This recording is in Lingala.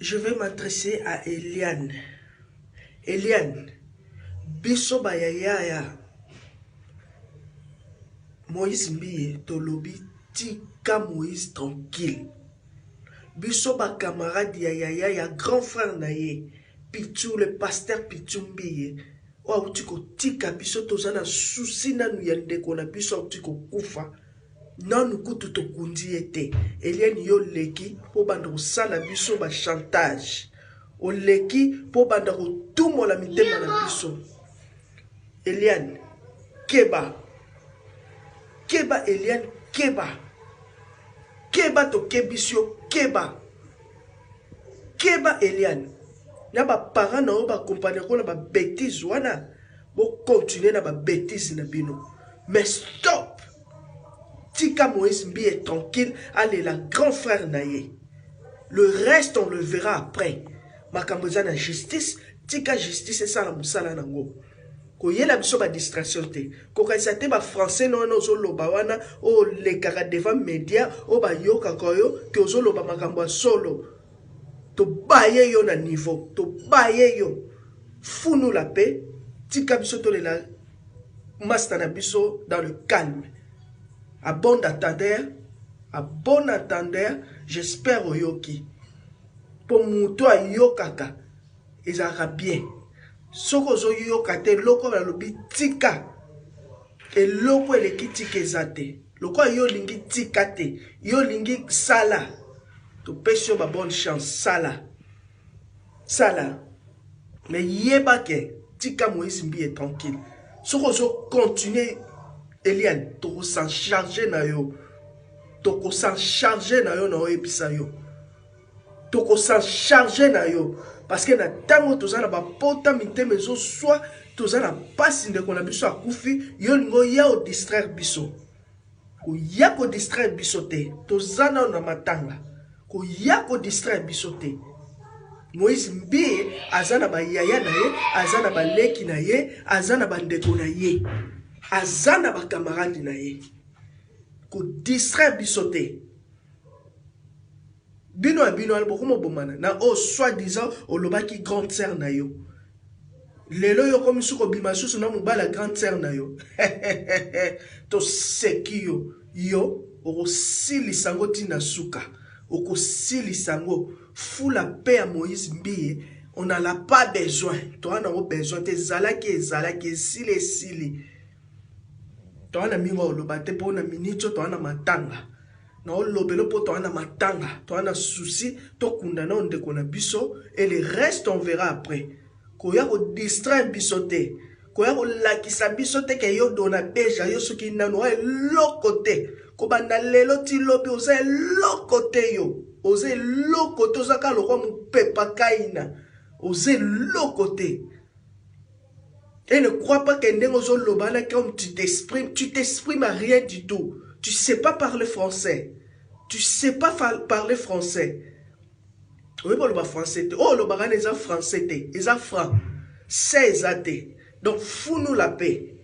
Je vais m'adresser à Eliane. Eliane, biso bayaya Moise Mbiye tolobi tika Moïse tranquille. Biso ba camarade ya grand frère naye Pitou le pasteur Pitou Mbiye. Wa utiko tika biso tozana souci na nu yande kona biso utiko kufa. Non kutu to kundi ete. Eliane yo leki po bando sala biso ba chantage. O leki po bando tumo la mitema na biso. Eliane keba. Keba Eliane keba. Keba to kebisio keba. Keba Eliane. Na ba parents na ba compagnie ko na ba bêtise wana. Bo continuer na ba bêtise na bino. Mais stop. Tika Moïse Mbiye tranquille, allez la grand frère naye. Le reste on le verra après. Makamboza na justice, tika justice ça la musala nango. Ko yela biso ba distraction te. Ko kaisa te ba français no zo loba wana o le kaka devant média o ba yoka koyo ke zo loba makambo solo. To baye yo na niveau, to baye yo. Fous-nous la paix, tika biso to le la master na biso dans le calme. À bon attendeur, j'espère au yoki. Pour mouto a yokaka, ils aura bien. Soko zo yokate, loko la lobi tika. Et loko ele ki tike zate. Loko yo lingi tikate, yo lingi sala. To pesio ba bonne chance, sala. Sala. Mais yeba ke, tika Moïse Mbiye tranquille. Soko zo continuer. Eliane, toko s'en charger na yo. Toko s'en charger na yo na ebisa yo. Toko s'en charger na yo. Parce que na tango tozana ba pota mite mezo soit tozana pasi ndeko na biso akufi yo ngo ya o distraire biso. Ko ya ko distraire biso te. Tozana na matanga. Ko ya ko distraire biso te. Moïse Mbiye azana ba yaya na ye, azana ba leki na ye, azana ba ndeko na ye. Azana ba camarade na ye. Ko distraire bisote. Bino albo komo bomana. Na o soi-disant o lobaki grande sœur na yo. Lelo yo komi suko bimasusu na mubala grande sœur na yo. To seki yo. Yo oko sili sango tina suka. Oko sili sango. Fou la paix à Moïse Mbiye. On n'en a pas besoin. Toi on a besoin. Te zalaki sili. Toana mingo lobate po na minito toana matanga. Na lobelo po toana matanga, toana souci, to kundana ondeko na biso et le reste on verra après. Koya ko distraire bisote. Koya ko lakisa bisote ke yo dona deja yo soki nano e lokote. Ko banda lelo ti lobi oza lokote yo. Oze lokote ozaka lokwa mupepa kaina. Oze lokote. Et ne crois pas que comme tu t'exprimes à rien du tout. Tu sais pas parler français. Tu sais pas parler français. Oui, bon, le français. Oh, le baran est français. Ils sont francs. C'est athée. Donc, fous-nous la paix.